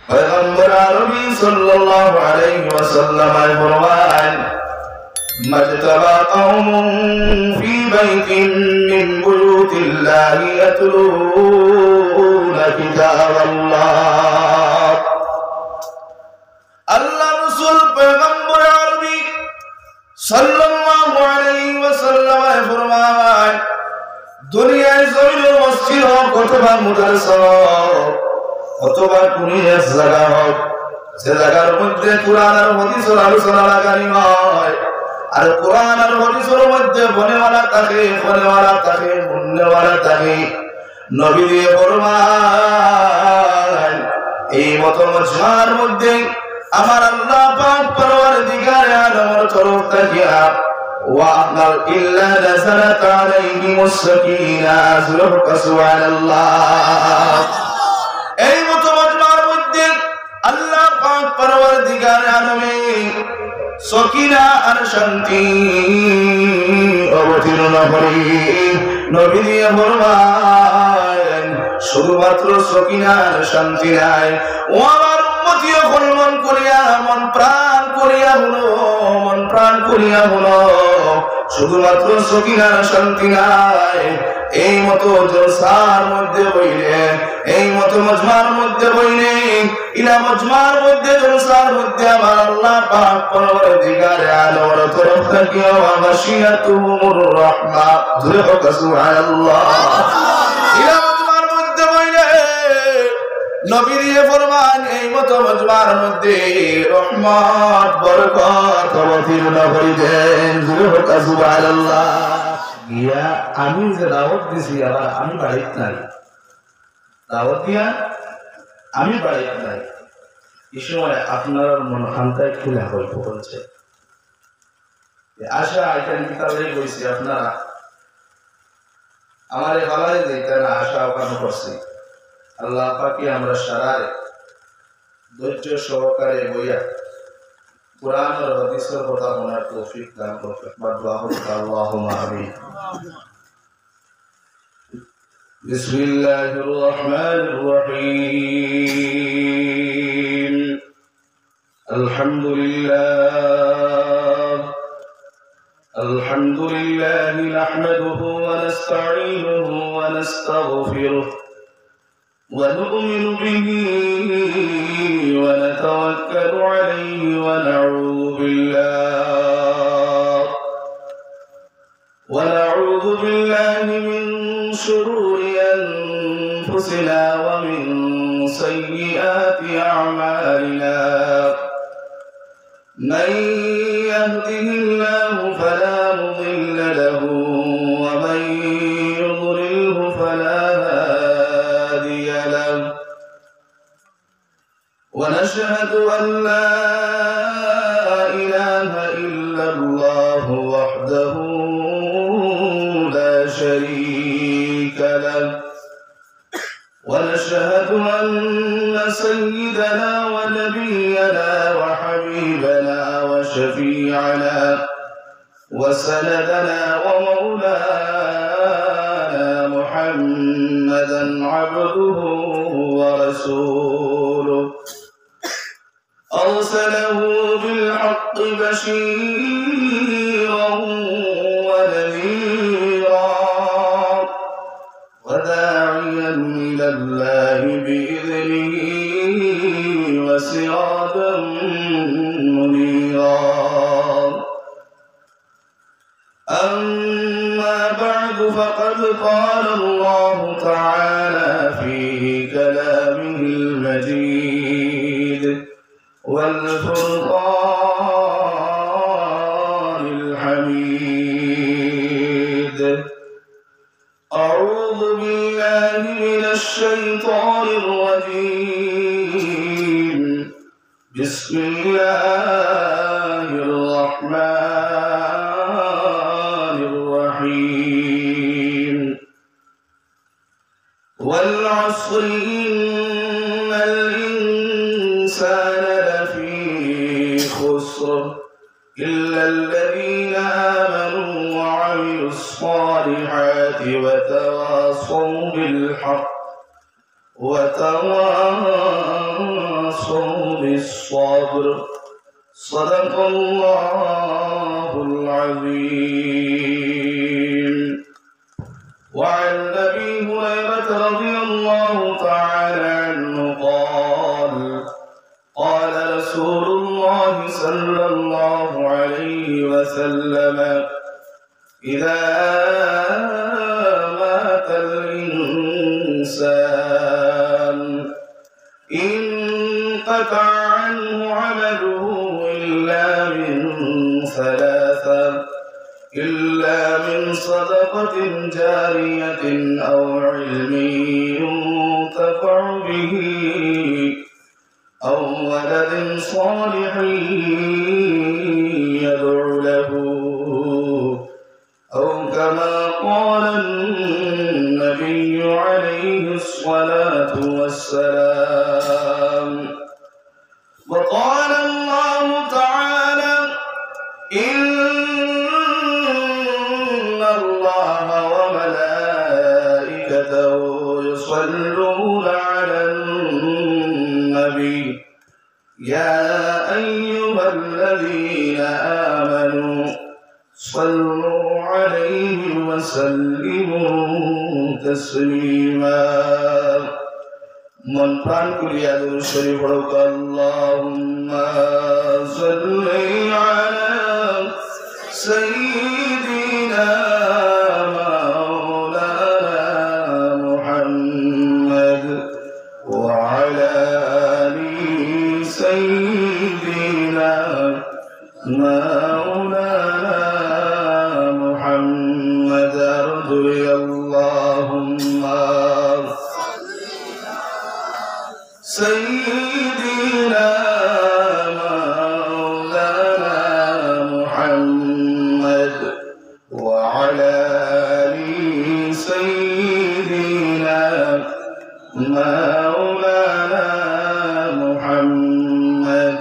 पैगंबर अरबी सल्लल्लाहु अलैहि वसल्लम फरमान मजतबा कौमुन फी बैतिन मिन बुयूतिल्लाहि यतलूना किताबल्लाह। अल्लाह रसूल पैगंबर अरबी सल्लल्लाहु अलैहि वसल्लम फरमान दुनियाয় জমিন মসজিদ হোক অথবা মাদ্রাসা হোক অথবা কোনো এক জায়গা হোক, যে জায়গার মধ্যে কোরআন আর হাদিসের আলোচনা লাগানি হয় আর কোরআন আর হাদিসের মধ্যে বনেওয়ালা থাকে মুন্নেওয়ালা থাকে, নবী দিয়ে ফরমান এই মতো মজমার মধ্যে আমার আল্লাহ পাক পরওয়ারদিগার আলমের তরফ থেকে ওয়া'নাল ইল্লা নাযালাত আলাইহিমুস সাকিনা সুবহানাল্লাহ। এই মতো মজমার মধ্যে আল্লাহ পাক পরওয়ারদিগার আলমিন সকিনা আর শান্তি অবতীর্ণ করে। নবী দিয়ে ফরমান শুধুমাত্র সকিনা আর শান্তি নাই, ও আমার উম্মতীয় মন করিয়া মন প্রাণ করিয়া হলো শুধুমাত্র সকিনা আর শান্তি নাই, এই মতো জলসার মধ্যে বইলে, এই মতো মজমার মধ্যে বইলে, ইলা মজমার মধ্যে জলসার মধ্যে আমার আল্লাহ পাক পরওয়ারদিগার আলমের তরফ থেকে ওয়া গাশিয়াতুহুমুর রাহমা জোরে হোক সুবহানাল্লাহ। ইলা মজমার মধ্যে বইলে নবী দিয়ে ফরমান এই মতো মজমার মধ্যে রহমত বরকত অবতীর্ণ করিবেন জোরে হোক সুবহানাল্লাহ। ইয়া আমি যে দাওয়াত দিছি আবার আমি বাড়িতে নাই, দাওয়াত দিয়া আমি বাড়িতে নাই, এই সময় আপনার মন খান্তায় খুলে গল্প বলছে আশা এটা কিতাবে বলছি আপনারা আমার ভালাই দিতে না আশা ওখানে করছি। আল্লাহ পাকি আমরা সারারে ধৈর্য সহকারে বইয়া কুরআন আর হাদিসের কথা শোনার তৌফিক দান করুন। দোয়া করুন আল্লাহুম্মা আমিন। বিসমিল্লাহির রহমানির রহিম। আলহামদুলিল্লাহ নাহমাদুহু ওয়া নাস্তাঈনুহু ওয়া নাস্তাগফিরুহু ونؤمن به ونتوكل عليه ونعوذ بالله من شرور أنفسنا ومن سيئات أعمالنا من يهده الله فلا مضل له ومن يضلله فلا ونشهد أن لا إله إلا الله وحده لا شريك له ونشهد أن سيدنا ونبينا وحبيبنا وشفيعنا وسندنا ومولانا محمدا عبده ورسوله أرسله بالحق بشيرا ونذيرا وداعيا إلى الله بإذنه وسراجا منيرا أما بعد فقد قال الله تعالى في كلامه المجيد والفرقان الحميد أعوذ بالله من الشيطان الرجيم بسم الله الرحمن الرحيم والعصر إن الإنسان لفي خسر إلا الذين آمنوا وعملوا الصالحات وتواصوا بالحق وتواصوا بالصبر صدق الله العظيم. وعن أبي هريرة رضي الله تعالى عنه قال قال رسول الله صلى الله عليه وسلم إذا مات الإنسان انقطع عنه عمله إلا من ثلاثة إلا من صدقة جارية أو علم ينتفع به أو ولد صالح يدعو له أو كما قال النبي عليه الصلاة والسلام. وقال الله تعالى إن الله وملائكته يصلون على النبي يا أيها الذين آمنوا صلوا عليه وسلموا تسليما. من প্রাণ করিয়া দুরূদ শরীফ পড়ো আল্লাহুম্মা সাল্লি আলা সাইয়্যিদিনা মাওলানা মুহাম্মদ ওয়া আলা আলি সাইয়্যিদিনা মাওলানা মুহাম্মদ আরদু আল্লাহুম্মা سيدنا مولانا محمد وعلى آل سيدنا مولانا محمد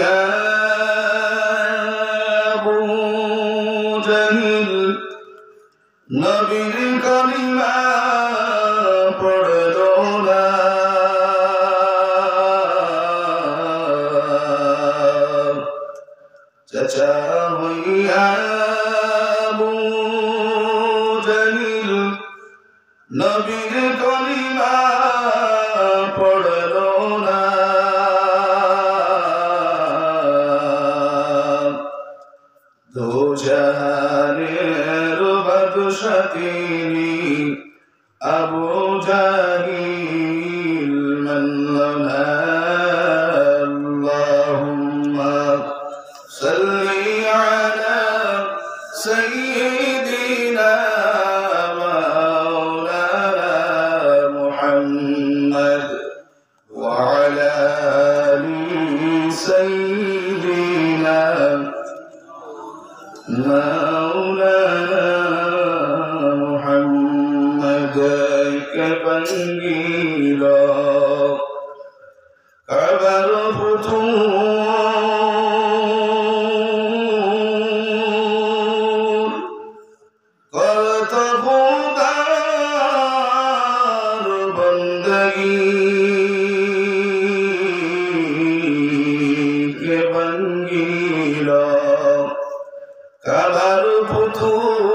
يا أبو جهل نبي كلمة আবু জহিল নবীর কলিমা পড়ল না দো জাহানের বাদশা তিনি আবু জাহিল মানল না। আল্লাহুম্মা সাল্লি আলা সাইয়্যিদিনা মাওলানা মুহাম্মদ ওয়া আলা আলি সাইয়্যিদিনা মাওলানা মুহাম্মদ কে বঙ্গিলা কাবার ফুতু কাবার পুতুল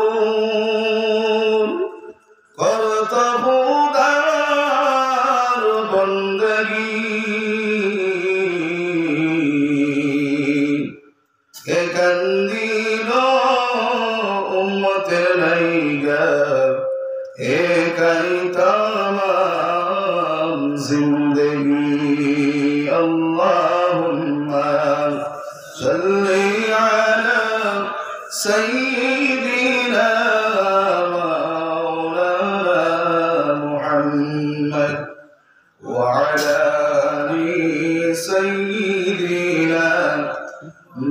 কর্তব্যদার বন্দগি কে কান্দিল উম্মতের লাইগা একাই তামাম জিন্দগি। আল্লাহুম্মা সাল্লি আলা سيدنا مولانا محمد وعلى آل سيدنا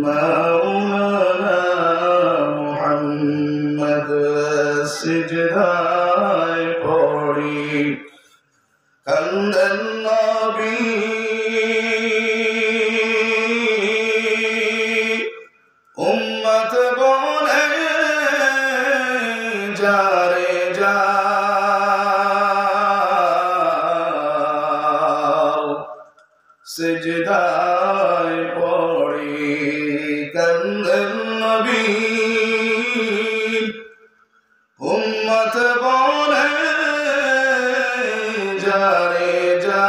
مولانا محمد سجداয় পড়ি কান্দেন নবী উম্মত বলে যারে যাও সিজদায় পড়ে কান্দেন নবী উম্মত বলে যারে যা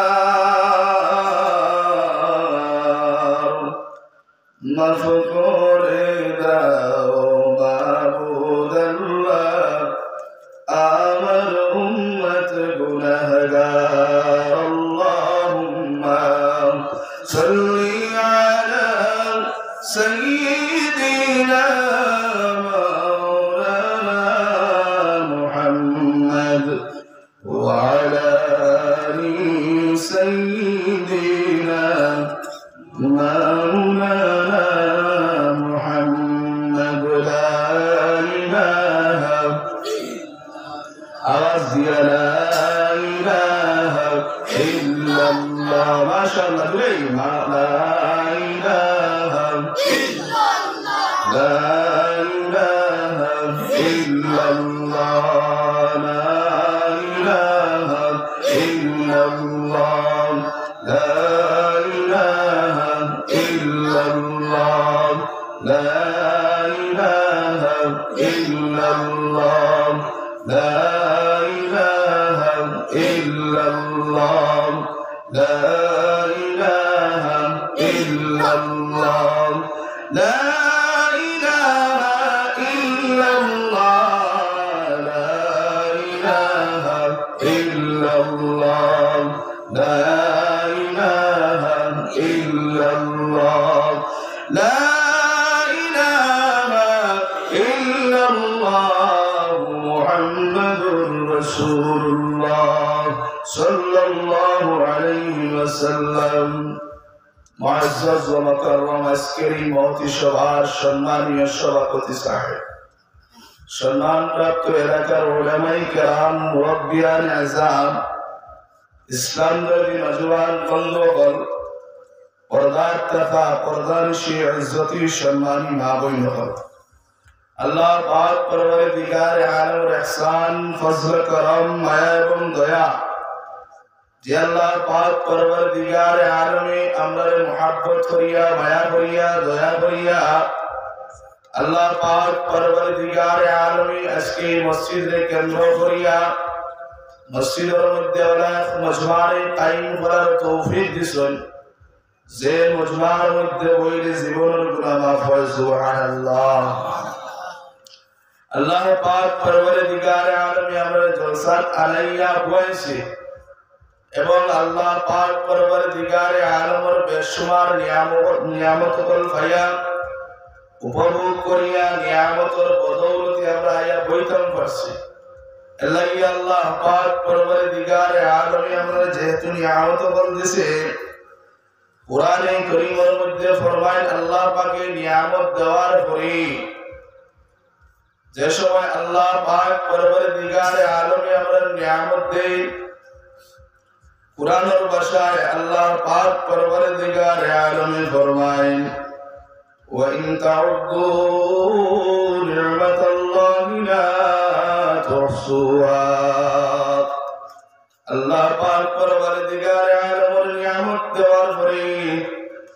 মাফ করে দাও মাবুদ আল্লাহ আমার উম্মত গুনাহগার আল্লাহুম্মা সাল্লি আলা সাইয়্যিদিনা মাওলানা মুহাম্মদ ওয়া আলা আলি সাইয়্যিদিনা মাওলানা মুহাম্মদ লা ইলাহা আওয়াজ দিয়া লা ইলাহা ইল্লাল্লাহ মাশাআল্লাহ দুই লা ইলাহা ইল্লাল্লাহ লা ইলাহা ইল্লাল্লাহ লা ইলাহা ইল্লাল্লাহ লা ইলাহা ইল্লাল্লাহ লা ইলাহা ইল্লাল্লাহ لا إله إلا الله لا إله إلا الله لا إله إلا الله لا إله إلا الله لا إله إلا الله لا إله إلا الله محمد رسول الله صلى الله عليه وسلم معزز ومكرم আজকেরই মহতী সভার সম্মানীয় সভাপতি সাহেব সম্মানপ্রাপ্ত এলাকার উলামায়ে কেরাম মুরব্বিয়ান আযম ইসলামী নওজওয়ান বন্ধুগণ পর্দার তথা পর্দানিশী ইজ্জতি সম্মানী মা বোনগণ আল্লাহ পাক পরওয়ারদিগার আলমের ইহসান ফজল করম মায়া এবং দয়া যে আল্লাহ পাক পরওয়ারদিগার আলমে আমরারে মুহাব্বত করিয়া মায়া করিয়া দয়া করিয়া আল্লাহ পাক পরওয়ারদিগার আলমে আজকে মসজিদে কেন্দ্র করিয়া মসজিদের মধ্যে ওলা মজমারে কায়েম করার তৌফিক দিছেন যে মজমার মধ্যে বইলে জীবনের গুনাহ মাফ হয় সুবহানাল্লাহ আল্লাহ পাক পরওয়ারদিগার আলমে আমরা জলসাত আলাইয়া বয়েছে এবং আল্লাহ পাক পরওয়ারদিগার আলমের বেশুমার নিয়ামতগুল ভাইয়া উপভোগ করিয়া নিয়ামতের বদৌলতে আমরা আয়া বইতাম পারছি আল্লাহ পাক পরওয়ারদিগার আলমে আমরা যেহেতু নিয়ামতগুল দিয়েছে কুরআনে কারীমের মধ্যে ফরমায় আল্লাহ পাকে নিয়ামত দেওয়ার পরে যে সময় আল্লাহ পাক পরওয়ারদিগার আলমে আমরা নিয়ামত দেই কুরআনের ভাষায় আল্লাহ পাক পরওয়ারদিগার আলমে ফরমায় ওয়া ইন তাউদ্দু নি'মাতাল্লাহি লা তুহসুহা আল্লাহ পাক পরওয়ারদিগার আলমের নিয়ামত দেওয়ার পরে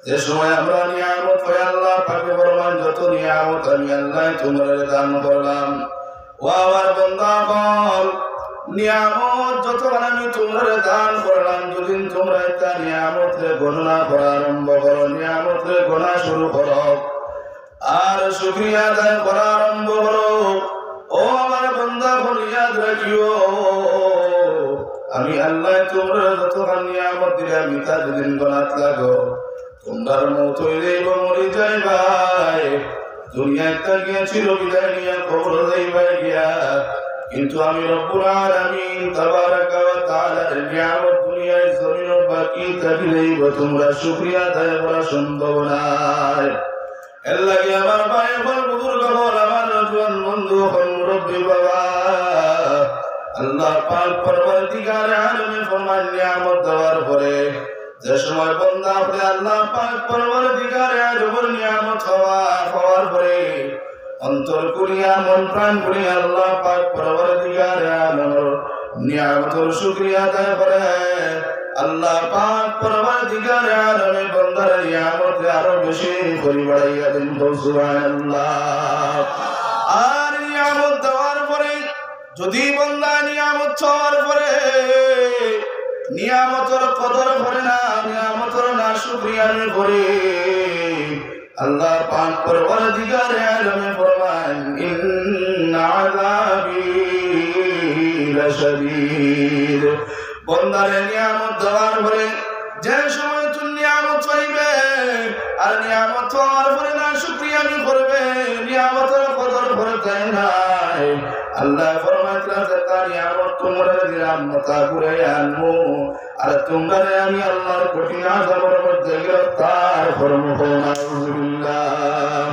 যে সময় আমরা নিয়ামত পাই আল্লাহ পাকে ফরমান যত নিয়ামত আমি আল্লাহ তোমাদের দান করলাম ও আমার বান্দাগণ নিয়ামত যত আমি তোমাদের দান করলাম যদি তোমরা একটা নিয়ামতের গণনা করা আরম্ভ করো নিয়ামতের গণনা শুরু করো আর শুকরিয়া আদায় করা আরম্ভ করো ও আমার বান্দাগণ ইয়াদ রাখিও আমি আল্লাহ তোমরা যত নিয়ামত দিলাম তা যদি গণাত লাগো তোমার মত হইলেই মরে যাইবাই দুনিয়ায় তাকিয়া ছিল বিদায় নিয়ে কবর যাইবাই গিয়া কিন্তু আমি রব্বুল আলামিন তাবারাকা ওয়া তাআলার নিয়ামত দুনিয়ায় জমিন বাকি থাকিলেই তোমরা শুকরিয়া আদায় করা সম্ভব নয় আল্লাহ আমার ভাই বল বুজুর্গ বল আমার জওয়ান বন্ধু হল মুরব্বি বাবা আল্লাহ পাক পরওয়ারদিগার আলমে ফরমান নিয়ামত দেওয়ার পরে যে সময় বান্দা আপনি আল্লাহ পাক পরওয়ারদিগার আলমের নিয়ামত হওয়ার পরে অন্তর কুলিয়া মন প্রাণ কুলিয়া আল্লাহ পাক পরওয়ারদিগার আলমের নিয়ামতের শুকরিয়া আদায় করে আল্লাহ পাক পরবর্তীকার আলমে বান্দার নিয়ামত আরো বেশি করে বাড়াইয়া দেন সুবহানাল্লাহ। আর নিয়ামত দেওয়ার পরে যদি বান্দা নিয়ামত চাওয়ার পরে নিয়ামতের কদর করে না, নিয়ামতের না শুকরিয়া করে, আল্লাহ পাক পরবর্তীকার আলমে ফরমান ইন্না আযাবি লাশাদীদ। বান্দারে নিয়ামত দেওয়ার পরে যে সময় তুমি নিয়ামত পাইবে আর নিয়ামত পাওয়ার পরে না শুকরিয়া করবে, নিয়ামতের কদর করতে নাই, আল্লাহ ফরমাইলেন যে তার নিয়ামত তোমরা দিলাম তা করে আনবো আর তোমরা আমি আল্লাহর কঠিন আযাবের মধ্যে গ্রেফতার করব। নাউযুবিল্লাহ।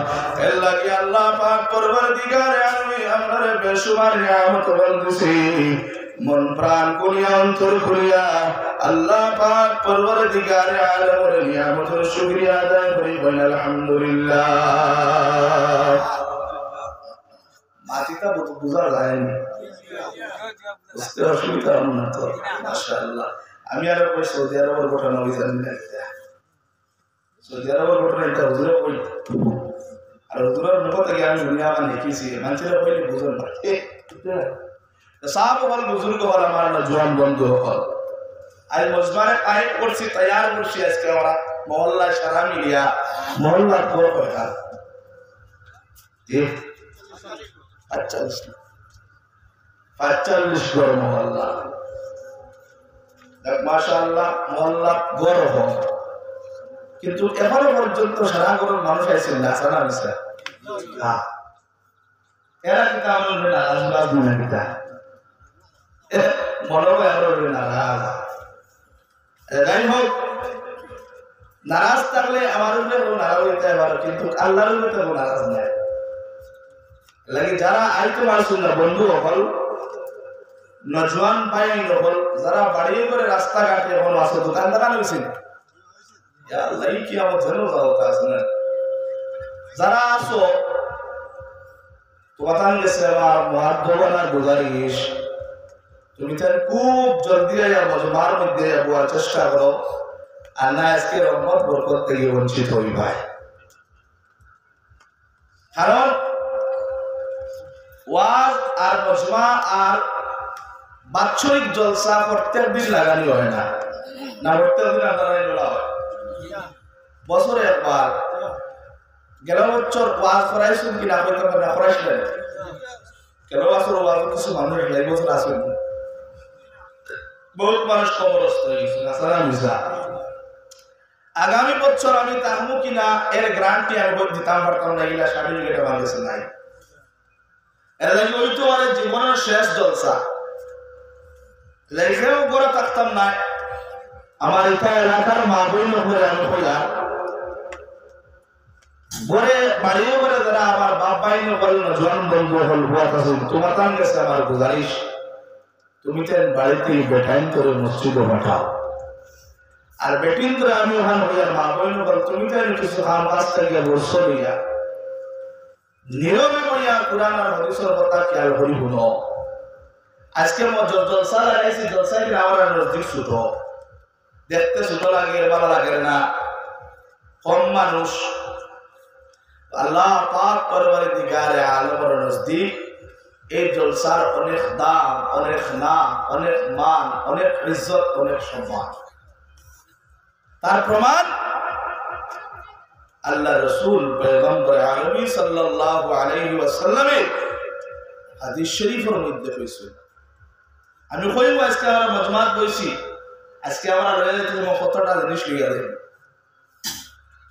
এর লাগি আল্লাহ পাক পরবর্তীকার আলমে আমাদের বেশুমার নিয়ামত বলতেছি, মন প্রাণ খুলিয়া অন্তর খুলিয়া আল্লাহ পাক পরবর্তীকার আলমের নিয়ামতের শুকরিয়া আদায় করি, বলেন আলহামদুলিল্লাহ। মাটিটা বোঝা যায়নি, বুঝতে অসুবিধা হল না তো? মাশাআল্লাহ। আমি আর কই সৌদি আরবের ঘটনা ওই জানি না, সৌদি আরবের ঘটনা এটা হুজুরে কই আর হুজুরের মুখ থেকে আমি দুনিয়া দেখেছি, মানুষেরা কইলে বুঝুন না সাহাব হল বুজুর্গ হল আমার না জোয়ান বন্ধু হল। আজ মজমারে কায়েম করছি, তৈয়ার করছি, আজকে আমরা মহল্লায় সারা মিলিয়া মহল্লা বড় কথা 45 ঘর মহল্লা, মাশাআল্লাহ মহল্লা গর্ব, কিন্তু এখনো পর্যন্ত সারা ঘরের মানুষ আইছেন না, সারা মিশা এরা কিন্তু আমল না আজবাজ না কিতা মনোভাব এর নারাজ। যাই হোক, নারাজ থাকলে আমার উপরে নারাজ হইতে পারে, কিন্তু আল্লাহর উপরে তো নারাজ নাই। লাগে যারা আইতো মাসুল না বন্ধু হল, নজওয়ান ভাই হল, যারা বাড়ি করে রাস্তাঘাটে এখন আসো দোকান দোকান হয়েছে আল্লাহ কি আমার যেন যাওয়া আছে না, যারা আসো তোমার গেছে আমার মহাদ্রবানার গুজারিশ, তুমি তার খুব জলদি মজমার মধ্যে যাওয়ার চেষ্টা করো, আর না আজকে রহমত বরকত থেকে বঞ্চিত হই ভাই। কারণ ওয়াজ আর মজমা আর বাৎসরিক জলসা প্রত্যেক দিন লাগানি হয় না, না প্রত্যেক দিন আপনারা বলা হয়, বছরে একবার। গেল বছর ওয়াজ করাইছেন কি না করতে না করাইছিলেন, গেল বছর ওয়াজ কিছু মানুষ এই বছর আসবেন, বহুত মানুষ কবরস্থ হয়ে গেছে। আগামী বছর আমি তাহমু কিনা এর গ্রান্টি আমি দিতাম পারতাম না, এগুলা সার্টিফিকেট আমার কাছে নাই। এর লাগে ওই তো আমার জীবনের শেষ জলসা, লেখেও করে থাকতাম না। আমার এটা এলাকার মা বইন করে আমি কইলাম ঘরে বাড়িও করে যারা আমার বাপ বাইন বল না জোয়ান বন্ধু হল বুয়াত আছে, তোমার তান গেছে আমার গুজারিশ, তুমি তো বাড়িতে বেটাইন করে মসজিদে পাঠাও, আর বেটিন করে আমি ওখানে হইয়ার মা বইন বল তুমি তো কিছু কাম কাজ থেকে বর্ষ লইয়া নীরবে বইয়া কুরআন আর হাদিসের কথা খেয়াল করি শুনো। আজকে জলসা লাগাইছি, জলসা কি আমার নজদিক ছোট, দেখতে ছোট লাগে, ভালো লাগে না, কম মানুষ। আল্লাহ পাক পরওয়ারদিগারে আলমের নজদিক এই জলসার অনেক দাম, অনেক নাম, অনেক মান, অনেক ইজ্জত, অনেক সম্মান। তার প্রমাণ আল্লাহ রসুল পয়গম্বর আরবি সাল্লাল্লাহু আলাইহি ওয়াসাল্লামের হাদিস শরীফের মধ্যে কইছে। আমি কইব আজকে আমরা মজমাত বইছি, আজকে আমরা রয়ে তোমার কতটা জিনিস লিয়া দেব,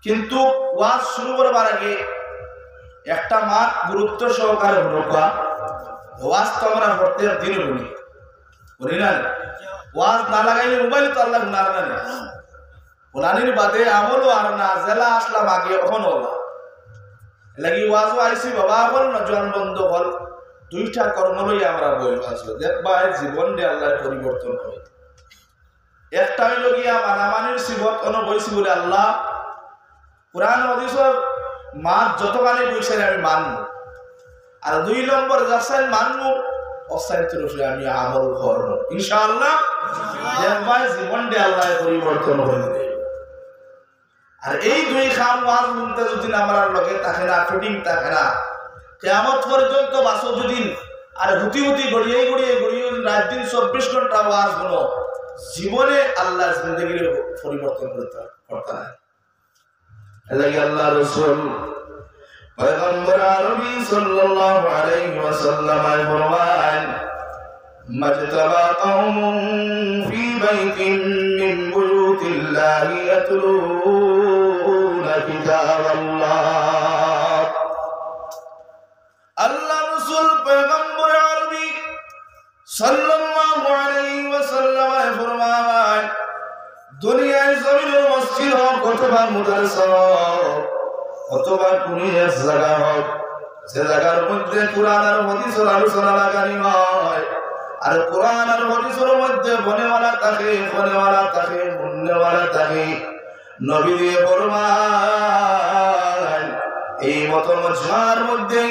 কিন্তু ওয়াজ শুরু করবার আগে একটা মাত গুরুত্ব সহকারে হনকা, ওয়াজ তো আমরা প্রত্যেক দিন বলি বলি না, ওয়াজ না লাগাইলে মোবাইল তো আল্লাহ গুনার না, গুনানির বাদে আমলও আর না, জেলা আসলাম আগে এখন হলা লাগি ওয়াজও আইসি বাবা বল না জোয়ান বন্ধ হল, দুইটা কর্ম লই আমরা বই আসলো দেখবা জীবন দিয়ে আল্লাহ পরিবর্তন হয়। একটা হইল গিয়া মানামানির সিবত অন বইছি বলে আল্লাহ কোরআন হাদিসের মাত যতখানি বইছেন আমি মানব, আর 2 নম্বর যাচ্ছেন মানব অসাইতের উপরে আমি আমল করব ইনশাআল্লাহ। দেখবাই জীবনটা আল্লাহ পরিবর্তন করে দেবে। আর এই দুই খাম ওয়াজ শুনতে যদি আমার লগে থাকে না, ফিটিং থাকে না, কিয়ামত পর্যন্ত বাসো যদি আর হুতি হুতি গড়িয়ে গড়িয়ে গড়িয়ে রাত দিন 24 ঘন্টা ওয়াজ শুনো, জীবনে আল্লাহ জিন্দেগির পরিবর্তন করতে না। এলাকি আল্লাহ রাসূল পয়গম্বর আরবি সাল্লাল্লাহু আলাইহি ওয়াসাল্লাম ফরমান, মাজতাবা কওমুন ফি বাইতিন মিন বুয়ুতিল্লাহি ইয়াতলুনা কিতাবাল্লাহ। আল্লাহ রাসূল পয়গম্বর আরবি সাল্লাল্লাহু আলাইহি ওয়াসাল্লাম ফরমান, দুনিয়ায় জমিনের মসজিদ হোক অথবা মাদ্রাসা হোক অথবা কোনো এক জায়গা হোক, যে জায়গার মধ্যে কুরআন আর হাদিসের আলোচনা লাগানি হয়, আর কুরআন আর হাদিসের মধ্যে বনেওয়ালা থাকে, মুন্নেওয়ালা থাকে, নবী দিয়ে ফরমান এই মতো মজমার মধ্যে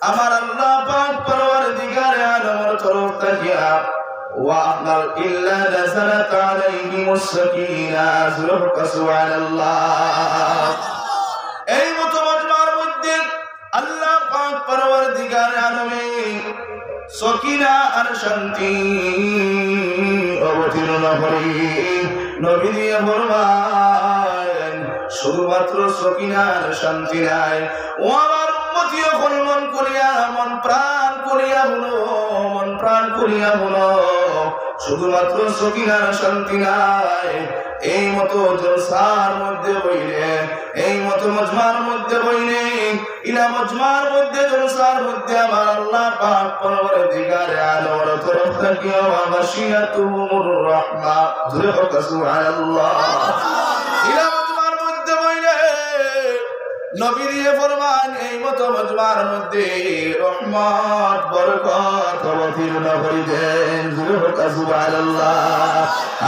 আমার আল্লাহ পাক পরওয়ারদিগার আলমের তরফ থেকে ওয়াহনাল ইল্লা নাযালাত আলাইহিমুস সাকিনাহ, সুবহানাল্লাহ। এই মতো মজমার মধ্যে আল্লাহ পাক পরওয়ারদিগার আলমিন সকিনা আর শান্তি অবতীর্ণ করে। নবী দিয়ে ফরমান শুধুমাত্র সকিনা আর শান্তি নাই, ও আমার উম্মতীয় মন করিয়া মন প্রাণ করিয়া বলো, শুধুমাত্র সকিনা আর শান্তি নাই, এই মতো জলসার মধ্যে বইলে, এই মতো মজমার মধ্যে বইলে, ইলা মজমার মধ্যে জলসার মধ্যে আমার আল্লাহ পাক পরওয়ারদিগার আলমের তরফ থেকে ওয়া মাশিয়াতুহুর রাহমাহ, জোরে হোক সুবহানাল্লাহ। ইলা মজমার মধ্যে বইলে নবী দিয়ে ফরমান এই মতো মজমার মধ্যে রহমত বরকত অবতীর্ণ করিবেন, জোরে হোক সুবহানাল্লাহ।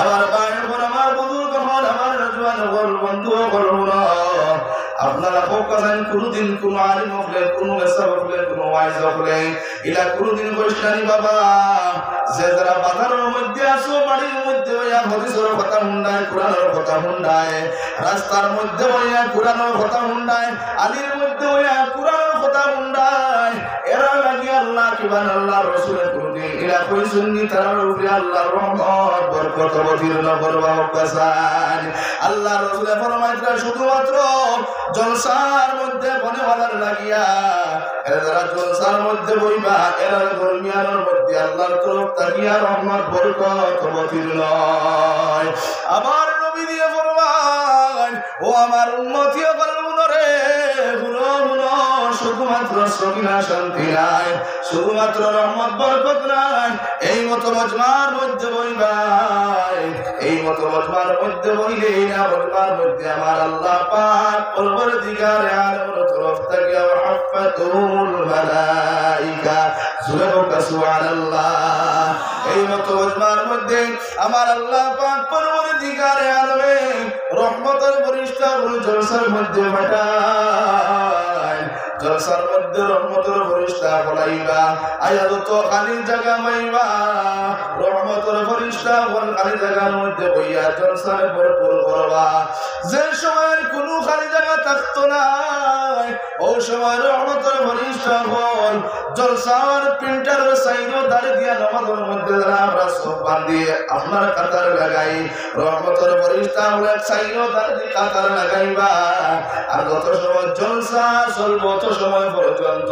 আমার ভাই বোন, আমার বুজুর্গ হল, আমার জওয়ান হল, বন্ধু হল, আপনারা ফোকাসেন কোনদিন কোন আলিম হলে, কোন মেসাব হলে, কোন ওয়াইজ হলে ইলা কোনদিন বসলানি বাবা, যে যারা বাজারের মধ্যে আসো, বাড়ির মধ্যে হইয়া হাদিসের কথা শুনদায়, কোরআনের কথা শুনদায়, রাস্তার মধ্যে হইয়া কোরআনের কথা শুনদায়, আলির মধ্যে হইয়া কোরআনের কথা শুনদায়, এরা লাগি আল্লাহ কিবান আল্লাহর রাসূলের কোনদিন ইলা কই সুন্নি তারার উপরে আল্লাহর রহমত বরকত অবতীর্ণ করবা হকাসান। আল্লাহর রাসূলের ফরমাইতরা শুধুমাত্র জলসার মধ্যে বনেওয়ালার লাগিয়া, এরা যারা জলসার মধ্যে বইবা, এরা দরমিয়ানের মধ্যে আল্লাহর তরফ তাকিয়া রহমত বরকত অবতীর্ণ হয়। আমার নবী দিয়ে ফরমান ও আমার উম্মতি রে, শুনো, শুধুমাত্র সকিনা শান্তি নাই, শুধুমাত্র রহমত বরকত নাই, এই মতো মজমার মধ্যে বইবাই, এই মতো মজমার মধ্যে বইলে না, মজমার মধ্যে আমার আল্লাহ পাক পরওয়ারদিগার আলমের তরফ থেকে হাফাতুল মালাইকা, জোরে হোক সুবহানাল্লাহ। এই মতো মজমার মধ্যে আমার আল্লাহ পাক পরওয়ারদিগার আলমিন রহমতের ফেরেশতা জলসার মধ্যে পাঠায়, জলসার মধ্যে রহমতের ফেরেশতা বলাইবা, আয়াত তো খালি জায়গা মাইবা, রহমতের ফেরেশতা খালি জায়গার মধ্যে বইয়া জলসারে ভরপুর করবা। যে সময়ের কোনো খালি জায়গা থাকতো না, ওই সময় রহমতের ফেরেশতা জলসার প্রিন্টারের সাইডে দাঁড়িয়ে দিয়া নামাজের মধ্যে আমরা সব বান্ধিয়ে আপনার কাতার লাগাই, রহমতের ফেরেশতা এক সাইডে দাঁড়িয়ে কাতার লাগাইবা। আর যত সময় জলসা চলবে তত সময় পর্যন্ত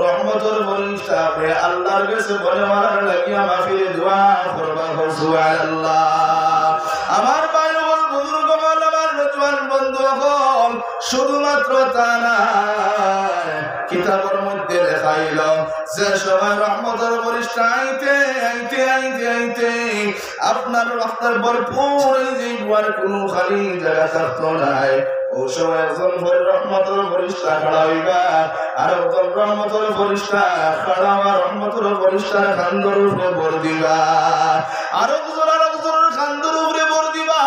রহমতের ফেরেশতা আল্লাহর কাছে বলে মারার লাগিয়া মাফির দোয়া করবা, সুবহানাল্লাহ। আমার ভাই বল, বুজুর্গ বল, আমার নজওয়ান বন্ধু হল, শুধুমাত্র তা না, কিতাবের মধ্যে দেখাইল যে সময় রহমতের ফেরেশতা আইতে আপনার রহমতের ভরপুর এই জীবন কোনো খালি জায়গা থাকতো নাই, ও সময় একজন রহমতের ফেরেশতা খাড়া হইবা, আর একজন রহমতের ফেরেশতা খাড়া হওয়া রহমতের ফেরেশতার খান্দর উপরে ভর দিবা, আর একজনের খান্দর উপরে ভর দিবা,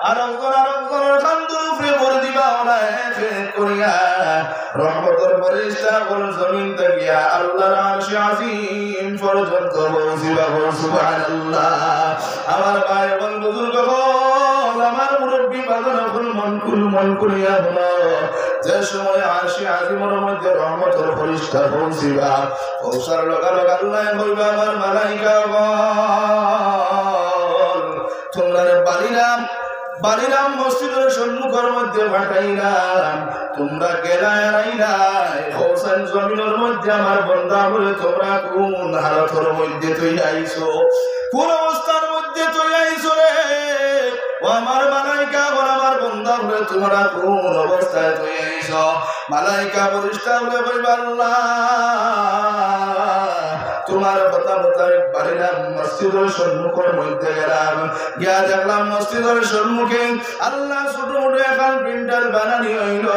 আর একজনের খান্দর উপরে ভর দিবা, ওরা এক করিয়া রহমতের ফেরেশতা কোন জমিন থেকে আল্লাহর আরশ আজিম পর্যন্ত পৌঁছিবা সুবহানাল্লাহ। আমার ভাই এবং বুজুর্গ আমার মুরব্বী বাজার মন খুলিয়া হলো যে সময় আরশ আজিমের মধ্যে রহমতের ফেরেশতা পৌঁছিবা পৌঁছার লগে লগে আল্লাহ কইবা আমার মালাইকা তোমরা বালিরাম মসজিদের সম্মুখের মধ্যে পাঠাইলাম তোমরা গেলায় রাইলাই হোসেন জমিনের মধ্যে আমার বন্দা বলে তোমরা কোন হালতের মধ্যে তুই আইছো কোন অবস্থার মধ্যে তুই আইছো রে ও আমার মালাইকা বলে আমার বন্দা বলে তোমরা কোন অবস্থায় তুই আইছো মালাইকা ফেরেশতা বলে কইবা আল্লাহ তোমার কথা মোতাবেক বাড়িলাম মসজিদের সম্মুখের মধ্যে গেলাম গিয়া দেখলাম মসজিদের সম্মুখে আল্লাহ ছোট মোটো এখন প্রিন্টার বানানি হইল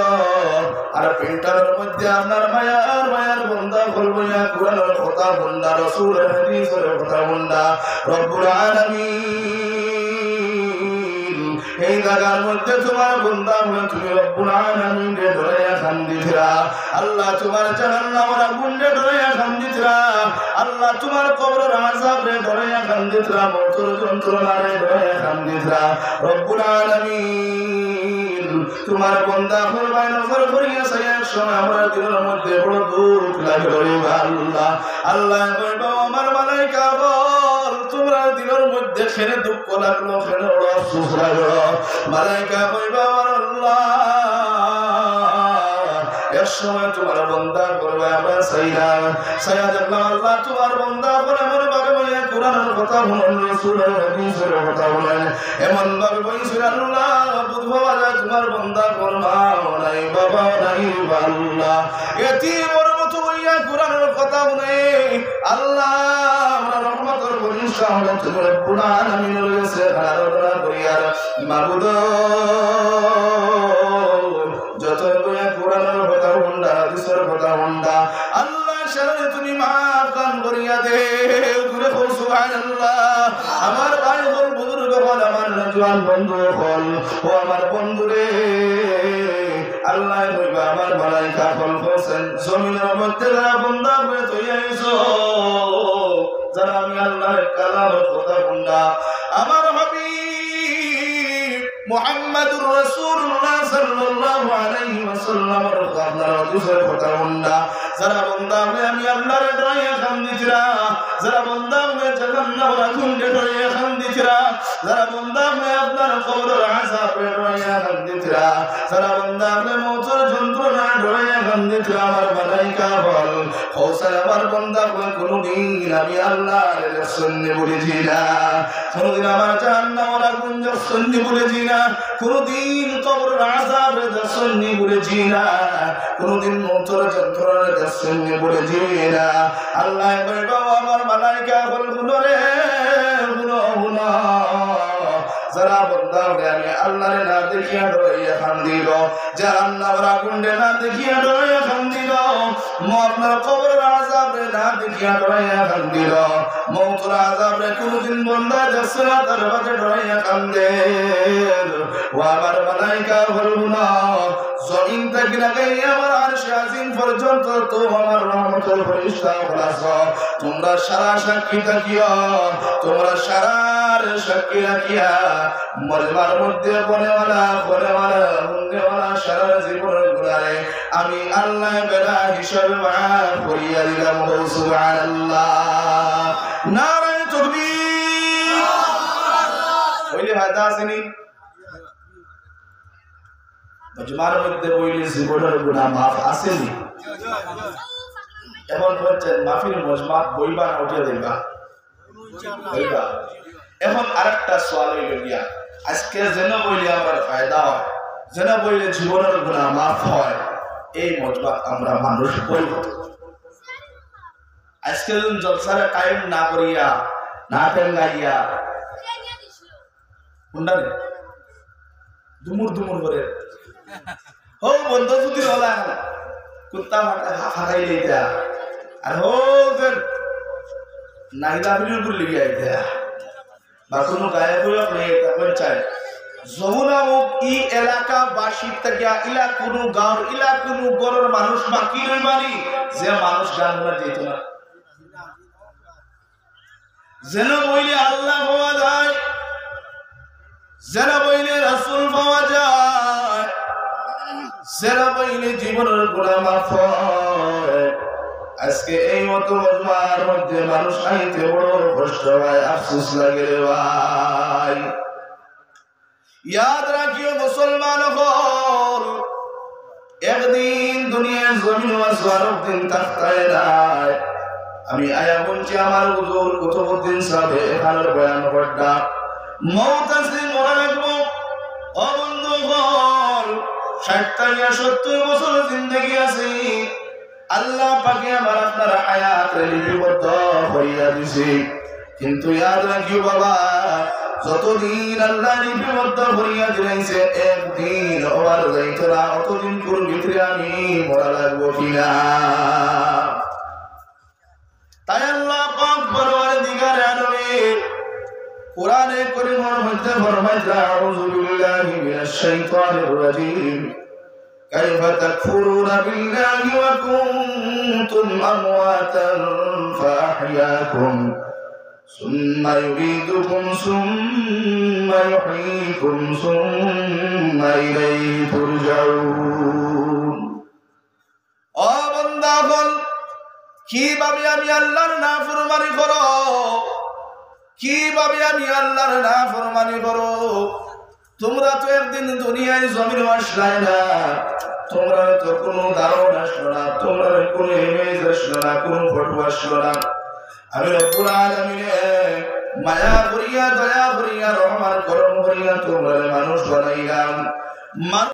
আর প্রিন্টারের মধ্যে আপনার মায়ার বন্দা বলবইয়া কোরআনের কথা বন্দা রাসূলের হাদিসের কথা বন্দা রব্বুল আলামিন এই জায়গার মধ্যে তোমার বন্দা হয়ে তুমি রব্বুল আলামিনকে ধরাইয়া কান্দিছিলা আল্লাহ তোমার জাহান্নামের আগুনে ধরাইয়া কান্দিছিলা আল্লাহ তোমার কবরের আযাবে ধরাইয়া কান্দিছিলা মৌতের যন্ত্রণারে ধরাইয়া কান্দিছিলা রব্বুল আলামিন তোমার বন্দা ফরমায় নজর করিয়া সায়ার সময় আমার দিলের মধ্যে বড় দুঃখ লাগলো রে আল্লাহ আল্লাহ কইবা আমার মালাইকা বল তোমরা দিলের মধ্যে খেলে দুঃখ লাগলো খেলে আফসোস লাগলো মালাইকা কইবা আল্লাহ এক সময় তোমার বন্দা করবে আমরা সাইয়া দেখলাম আল্লাহ তোমার বন্দা করে আমার বাবা বলে কোরআনের কথা বলেন রাসূলের হাদিসের কথা বলেন এমন ভাবে বলছিল আল্লাহ বুঝবা যায় তোমার বন্দা করবা নাই বাবা নাই আল্লাহ এতিমের মতো হইয়া কোরআনের কথা বলে আল্লাহ আমরা রহমতের বরিশা হলে তোমার রব্বুল আলামিনের কাছে আরাধনা করিয়া মাবুদ যত কোরআনের কথা বন্ধা হাদিসের কথা বন্ধা আল্লাহ শানে তুমি মাফ কান করিয়া দে দূরে হো সুবহানাল্লাহ আমার ভাই বল বুজুর্গ বল আমার নজওয়ান বন্ধু বল ও আমার বন্ধু রে আল্লাহ কইবা আমার মালাইকা বল হোসেন জমিনের মধ্যে যারা বন্দা হয়ে তুই আইছো যারা আমি আল্লাহর কালামের কথা বন্ধা আমার হাবিব মুহাম্মাদুর রাসূলুল্লাহ সাল্লাল্লাহু আলাইহি ওয়াসাল্লামের হাদিসের কথা বন্ধা যারা বন্দা আমি আল্লাহর দয়া কান্দিছিলা যারা বন্দা জাহান্নামের আগুনে দয়া কান্দিছিলা যারা বন্দা আপনার কবরের আযাবে দয়া কান্দিছিলা যারা বন্দা মৌতের যন্ত্রণা দয়া কান্দিছিলা আমার মালাইকা বল হোসেন আমার বন্দা কোনদিন আমি আল্লাহর সুন্নি বলেছি না কোনদিন আমার জাহান্নামের আগুন সুন্নি বলেছি না কোনদিন কবরের আযাবে সুন্নি বলেছি না কোনদিন মৌতের যন্ত্রণা সুন্নি বলেছি না আল্লাহ কইবা আমার মালাইকা বল গুনরে গুনা যারা বন্দা আমি আল্লাহরে না দেখিয়া ডরাইয়া কান্দিল জাহান্নামের আগুনে না দেখিয়া ডরাইয়া কান্দিল আপনার কবরের আযাবে না দেখিয়া ডরাইয়া কান্দিল মৌতের আযাবে কোনদিন বন্দা যাচ্ছে না তার বাজে ডরাইয়া কান্দে ও আমার মালাইকা বলবো না জমিন থেকে লাগাইয়া আমার আরশ আজিম পর্যন্ত তো আমার রহমতের ফেরেশতা বলাছো তোমরা সারা সাক্ষী থাকিও তোমরা সারার সাক্ষী রাখিয়া মজমার মধ্যে বনেওয়ালা হুন্নেওয়ালা সারা জীবনের গুনাহে আমি আল্লাহ বেলা হিসাবে মাফ করিয়া দিলাম সুবহানাল্লাহ নারায়ে তাকবীর বইলে ফায়দা আসেনি মজমার মধ্যে বইলে জীবনের গুনাহ মাফ আসেনি এখন বলছেন মাফির মজমা বইবা না উঠিয়ে দেবা বইবা এখন আরেকটা সওয়াল হইল গিয়া আজকে যেন বইলে আমার ফায়দা হয় যেন বইলে জীবনের গুনাহ মাফ হয় এই মজমা আমরা মানুষ বইব আজকে যখন জলসারে কায়েম না করিয়া না টেঙ্গাইয়া কোনটা রে দুমুর করে হো বন্ধ যদি হলা কুত্তা ফাটাই লইতা আর হো যেন নাইদা বিলির উপর লিখে আইতা বা কোনো গায়ে বইয়া নেই তখন চাই যমুনা মুখ ই এলাকাবাসী থেকে ইলা কোনো গাঁর ইলা কোনো গড়ের মানুষ বাকি রইবানি যে মানুষ গান না যেত না যেন বইলে আল্লাহ পাওয়া যায় যেন বইলে রাসূল পাওয়া যায় যেন বইলে জীবনের গুনাহ মাফ হয় আজকে এই মতো মজমার মধ্যে মানুষ আইতে বড় কষ্ট হয় আফসোস লাগে রে ভাই याद रखियो मुसलमान হল একদিন দুনিয়ার জমিন ওয়াসওয়ারক দিন তাকতায় নাই আমি আয়া বলছি আমার হুজুর কুতুবউদ্দিন সাহেব এখানের বয়ান করডা মওত আছে মরা লাগবো ও বন্ধু হল 60 70 বছর জিন্দেগি আছে আল্লাহ পাকে আমার আপনার হায়াত লিপিবদ্ধ হইয়া দিছে কিন্তু याद রাখিও বাবা যতদিন আল্লাহ লিপিবদ্ধ করিয়া দিলাইছে একদিন ওর যাইতো না অতদিন কোন ভিতরে আমি মরা লাগবো কিনা তাই আল্লাহ পাক পরওয়ারদিগার আলমিন কোরআনে কারীমের মধ্যে ফরমাইছে আউযু বিল্লাহি মিনাশ শাইতানির রাজীম কাইফা তাকফুরুনা বিল্লাহি ওয়া কুনতুম আমওয়াতান ফাআহইয়াকুম ثم يعيدكم ثم يحييكم ثم إليه ترجعون ও বান্দাগণ কিভাবে আমি আল্লাহর নাফরমানি করো কিভাবে আমি আল্লাহর নাফরমানি করো তোমরা তো একদিন দুনিয়ায় জমিন আসলে না তোমরা তো কোনো দারুণ আসলো না তোমরা কোনো ইমেজ আসলো না কোনো ফটো আসলো না আমি রব্বুল আলামিন মায়া করিয়া দয়া করিয়া রহমান করম করিয়া তোমরা মানুষ বানাইলাম।